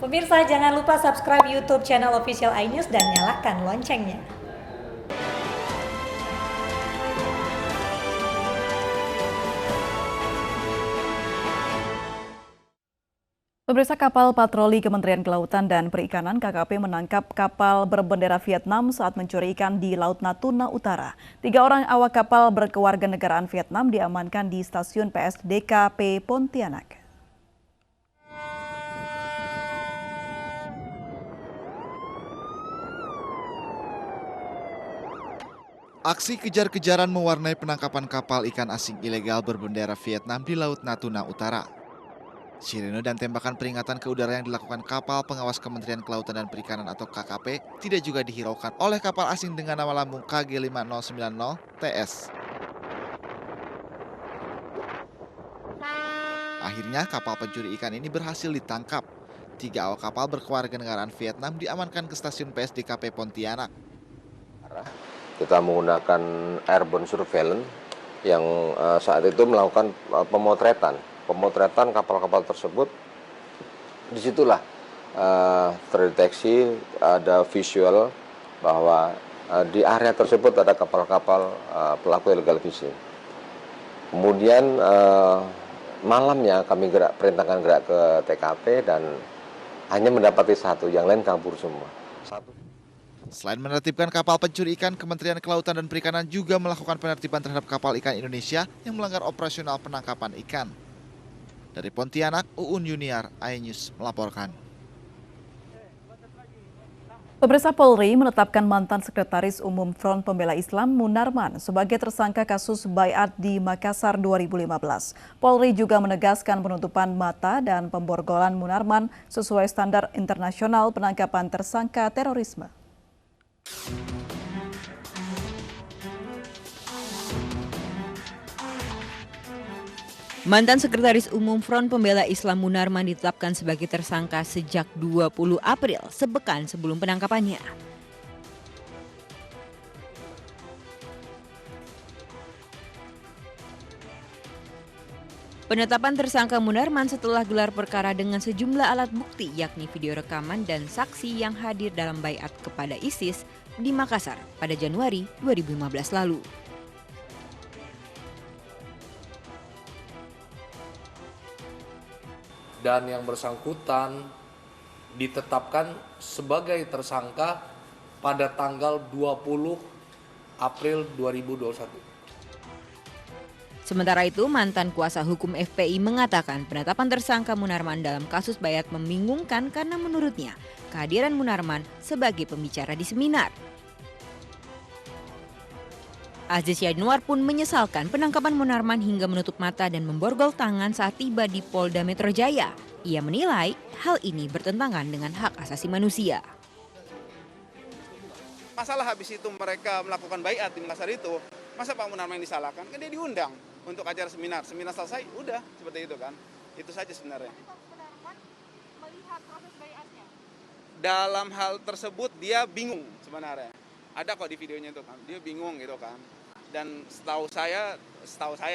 Pemirsa, jangan lupa subscribe YouTube channel Official iNews dan nyalakan loncengnya. Pemirsa, kapal patroli Kementerian Kelautan dan Perikanan (KKP) menangkap kapal berbendera Vietnam saat mencuri ikan di Laut Natuna Utara. 3 orang awak kapal berkewarganegaraan Vietnam diamankan di stasiun PSDKP Pontianak. Aksi kejar-kejaran mewarnai penangkapan kapal ikan asing ilegal berbendera Vietnam di Laut Natuna Utara. Sirene dan tembakan peringatan ke udara yang dilakukan kapal pengawas Kementerian Kelautan dan Perikanan atau KKP tidak juga dihiraukan oleh kapal asing dengan nama lambung KG5090 TS. Akhirnya kapal pencuri ikan ini berhasil ditangkap. 3 awak kapal berkewarganegaraan Vietnam diamankan ke stasiun PSDKP Pontianak. Kita menggunakan airborne surveillance yang saat itu melakukan pemotretan kapal-kapal tersebut. Disitulah terdeteksi ada visual bahwa di area tersebut ada kapal-kapal pelaku illegal fishing. Kemudian malamnya kami perintahkan gerak ke TKP dan hanya mendapati 1, yang lain kabur semua. Selain menertibkan kapal pencuri ikan, Kementerian Kelautan dan Perikanan juga melakukan penertiban terhadap kapal ikan Indonesia yang melanggar operasional penangkapan ikan. Dari Pontianak, Uun Yuniar, iNews melaporkan. Pemirsa, Polri menetapkan mantan Sekretaris Umum Front Pembela Islam Munarman sebagai tersangka kasus Baiat di Makassar 2015. Polri juga menegaskan penutupan mata dan pemborgolan Munarman sesuai standar internasional penangkapan tersangka terorisme. Mantan Sekretaris Umum Front Pembela Islam Munarman ditetapkan sebagai tersangka sejak 20 April, sepekan sebelum penangkapannya. Penetapan tersangka Munarman setelah gelar perkara dengan sejumlah alat bukti, yakni video rekaman dan saksi yang hadir dalam baiat kepada ISIS di Makassar pada Januari 2015 lalu. Dan yang bersangkutan ditetapkan sebagai tersangka pada tanggal 20 April 2021. Sementara itu, mantan kuasa hukum FPI mengatakan penetapan tersangka Munarman dalam kasus Baiat membingungkan karena menurutnya kehadiran Munarman sebagai pembicara di seminar. Aziz Yanuar pun menyesalkan penangkapan Munarman hingga menutup mata dan memborgol tangan saat tiba di Polda Metro Jaya. Ia menilai hal ini bertentangan dengan hak asasi manusia. Masalah habis itu mereka melakukan baiat di Makassar itu, masa Pak Munarman yang disalahkan? Kan dia diundang untuk acara seminar selesai, udah seperti itu kan. Itu saja sebenarnya. Pak Munarman melihat proses baiatnya? Dalam hal tersebut dia bingung sebenarnya. Ada kok di videonya itu kan, dia bingung gitu kan. Dan setahu saya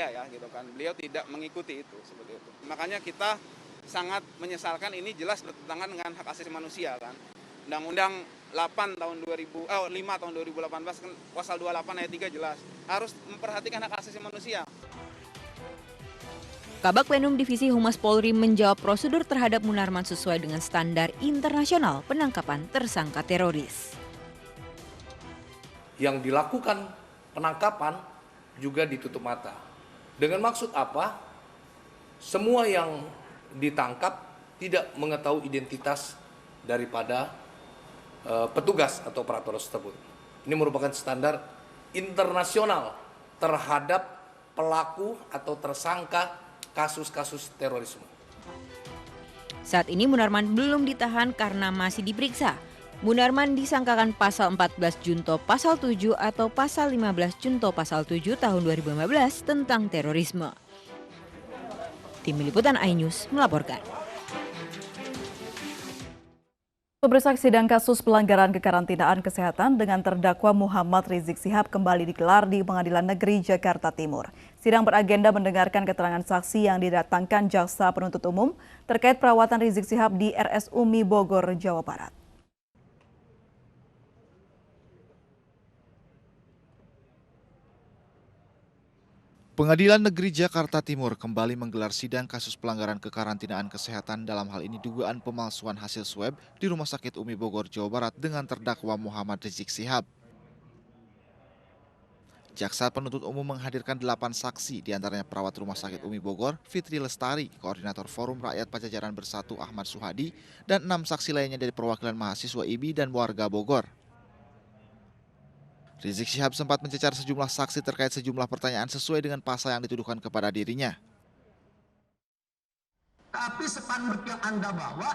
ya gitu kan, beliau tidak mengikuti itu seperti itu. Makanya kita sangat menyesalkan, ini jelas bertentangan dengan hak asasi manusia kan. Undang-Undang 5 tahun 2018 kan, pasal 28 ayat 3 jelas harus memperhatikan hak asasi manusia. Kabag Penum Divisi Humas Polri menjawab prosedur terhadap Munarman sesuai dengan standar internasional penangkapan tersangka teroris. Yang dilakukan penangkapan juga ditutup mata. Dengan maksud apa? Semua yang ditangkap tidak mengetahui identitas daripada petugas atau operator tersebut. Ini merupakan standar internasional terhadap pelaku atau tersangka kasus-kasus terorisme. Saat ini Munarman belum ditahan karena masih diperiksa. Munarman disangkakan pasal 14 Junto pasal 7 atau pasal 15 Junto pasal 7 tahun 2015 tentang terorisme. Tim Liputan iNews melaporkan. Pemirsa, sidang kasus pelanggaran kekarantinaan kesehatan dengan terdakwa Muhammad Rizik Syihab kembali digelar di Pengadilan Negeri Jakarta Timur. Sidang beragenda mendengarkan keterangan saksi yang didatangkan jaksa penuntut umum terkait perawatan Rizik Syihab di RS Umi Bogor, Jawa Barat. Pengadilan Negeri Jakarta Timur kembali menggelar sidang kasus pelanggaran kekarantinaan kesehatan, dalam hal ini dugaan pemalsuan hasil swab di Rumah Sakit Umi Bogor, Jawa Barat dengan terdakwa Muhammad Rizik Syihab. Jaksa penuntut umum menghadirkan 8 saksi, diantaranya perawat Rumah Sakit Umi Bogor, Fitri Lestari, Koordinator Forum Rakyat Pajajaran Bersatu Ahmad Suhadi, dan 6 saksi lainnya dari perwakilan mahasiswa IBI dan warga Bogor. Rizik Syihab sempat mencecar sejumlah saksi terkait sejumlah pertanyaan sesuai dengan pasal yang dituduhkan kepada dirinya. Tapi spanduk yang Anda bawa,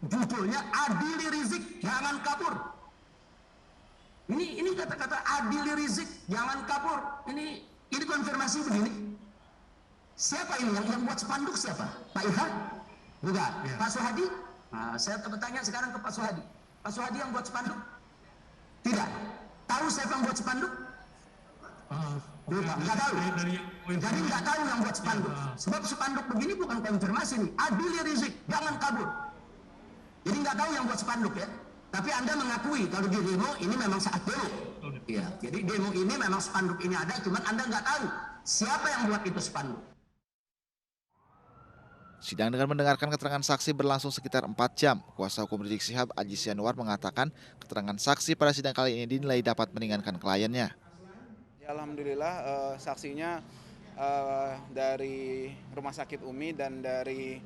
judulnya Adili Rizik, jangan kabur. Ini kata-kata Adili Rizik, jangan kabur. Ini konfirmasi begini. Siapa ini yang buat spanduk siapa? Pak Ilham? Bukan. Ya. Pak Suhadi? Nah, saya bertanya sekarang ke Pak Suhadi. Pak Suhadi yang buat spanduk? Tidak. Tahu siapa yang buat spanduk? Nggak tahu. Jadi nggak tahu yang buat spanduk. Sebab spanduk begini bukan konfirmasi nih. Adili Rizik, jangan kabur. Jadi nggak tahu yang buat spanduk ya. Tapi Anda mengakui kalau di demo ini memang saat demo. Iya. Jadi demo ini memang spanduk ini ada, cuman Anda nggak tahu siapa yang buat itu spanduk. Sidang dengan mendengarkan keterangan saksi berlangsung sekitar 4 jam. Kuasa hukum Rizik Syihab, Aji Sianwar, mengatakan keterangan saksi pada sidang kali ini dinilai dapat meringankan kliennya. Alhamdulillah saksinya dari Rumah Sakit Umi dan dari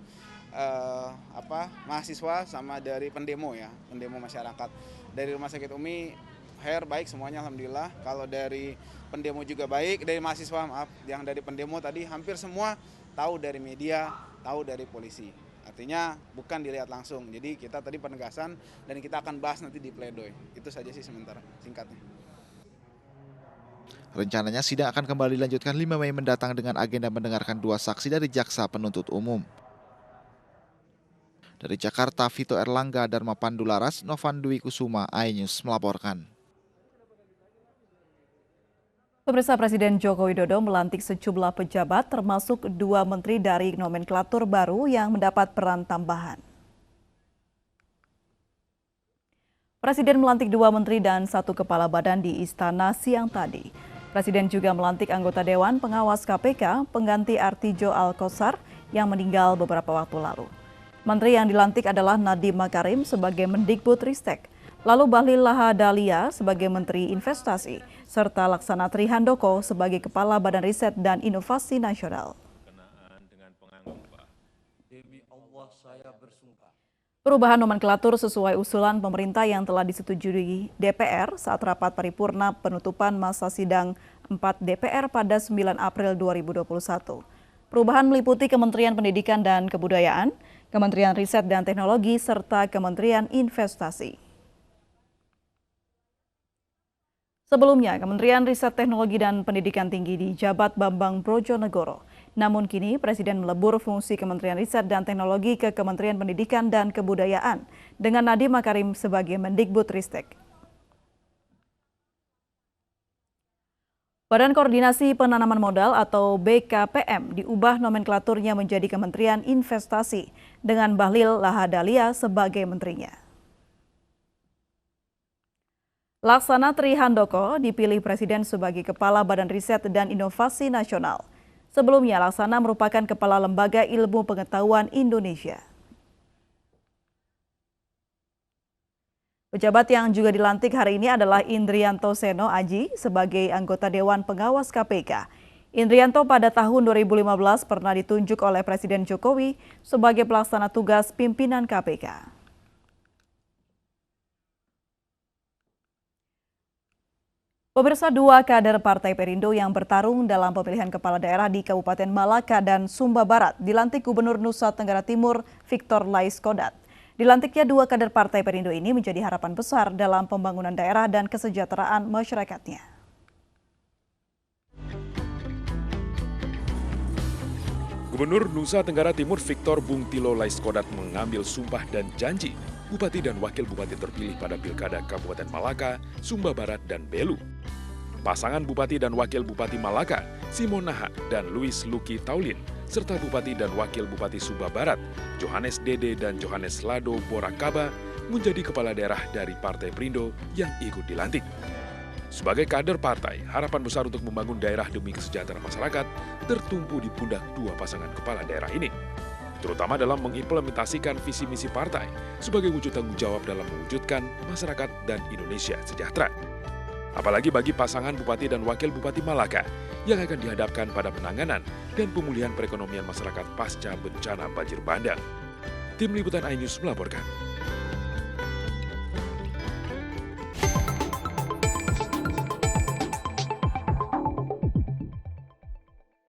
mahasiswa sama dari pendemo ya, pendemo masyarakat. Dari Rumah Sakit Umi baik semuanya alhamdulillah. Kalau dari pendemo juga baik, dari mahasiswa yang dari pendemo tadi hampir semua tahu dari media, tahu dari polisi. Artinya bukan dilihat langsung. Jadi kita tadi penegasan dan kita akan bahas nanti di pledoi. Itu saja sih sementara singkatnya. Rencananya sidang akan kembali dilanjutkan 5 Mei mendatang dengan agenda mendengarkan 2 saksi dari jaksa penuntut umum. Dari Jakarta, Vito Erlangga, Dharma Pandularas, Novan Dwi Kusuma, iNews melaporkan. Pemirsa, Presiden Joko Widodo melantik sejumlah pejabat termasuk 2 menteri dari nomenklatur baru yang mendapat peran tambahan. Presiden melantik 2 menteri dan 1 kepala badan di Istana siang tadi. Presiden juga melantik anggota Dewan Pengawas KPK pengganti Artijo Alkosar yang meninggal beberapa waktu lalu. Menteri yang dilantik adalah Nadiem Makarim sebagai Mendikbudristek, lalu Bahlil Lahadalia sebagai Menteri Investasi, serta Laksana Trihandoko sebagai Kepala Badan Riset dan Inovasi Nasional. Perubahan nomenklatur sesuai usulan pemerintah yang telah disetujui DPR saat rapat paripurna penutupan masa sidang 4 DPR pada 9 April 2021. Perubahan meliputi Kementerian Pendidikan dan Kebudayaan, Kementerian Riset dan Teknologi, serta Kementerian Investasi. Sebelumnya, Kementerian Riset Teknologi dan Pendidikan Tinggi dijabat Bambang Brojonegoro. Namun kini Presiden melebur fungsi Kementerian Riset dan Teknologi ke Kementerian Pendidikan dan Kebudayaan dengan Nadiem Makarim sebagai Mendikbudristek. Badan Koordinasi Penanaman Modal atau BKPM diubah nomenklaturnya menjadi Kementerian Investasi dengan Bahlil Lahadalia sebagai menterinya. Laksana Trihandoko dipilih Presiden sebagai Kepala Badan Riset dan Inovasi Nasional. Sebelumnya, Laksana merupakan Kepala Lembaga Ilmu Pengetahuan Indonesia. Pejabat yang juga dilantik hari ini adalah Indrianto Seno Aji sebagai anggota Dewan Pengawas KPK. Indrianto pada tahun 2015 pernah ditunjuk oleh Presiden Jokowi sebagai pelaksana tugas pimpinan KPK. Pemirsa, 2 kader Partai Perindo yang bertarung dalam pemilihan kepala daerah di Kabupaten Malaka dan Sumba Barat dilantik Gubernur Nusa Tenggara Timur Victor Laiskodat. Dilantiknya 2 kader Partai Perindo ini menjadi harapan besar dalam pembangunan daerah dan kesejahteraan masyarakatnya. Gubernur Nusa Tenggara Timur Victor Bung Tilo Laiskodat mengambil sumpah dan janji Bupati dan Wakil Bupati terpilih pada Pilkada Kabupaten Malaka, Sumba Barat, dan Belu. Pasangan Bupati dan Wakil Bupati Malaka, Simon Naha dan Luis Luki Taulin, serta Bupati dan Wakil Bupati Sumba Barat, Johannes Dede dan Johannes Lado Borakaba, menjadi kepala daerah dari Partai Perindo yang ikut dilantik. Sebagai kader partai, harapan besar untuk membangun daerah demi kesejahteraan masyarakat tertumpu di pundak dua pasangan kepala daerah ini, terutama dalam mengimplementasikan visi misi partai sebagai wujud tanggung jawab dalam mewujudkan masyarakat dan Indonesia sejahtera. Apalagi bagi pasangan Bupati dan Wakil Bupati Malaka yang akan dihadapkan pada penanganan dan pemulihan perekonomian masyarakat pasca bencana banjir bandang. Tim Liputan iNews melaporkan.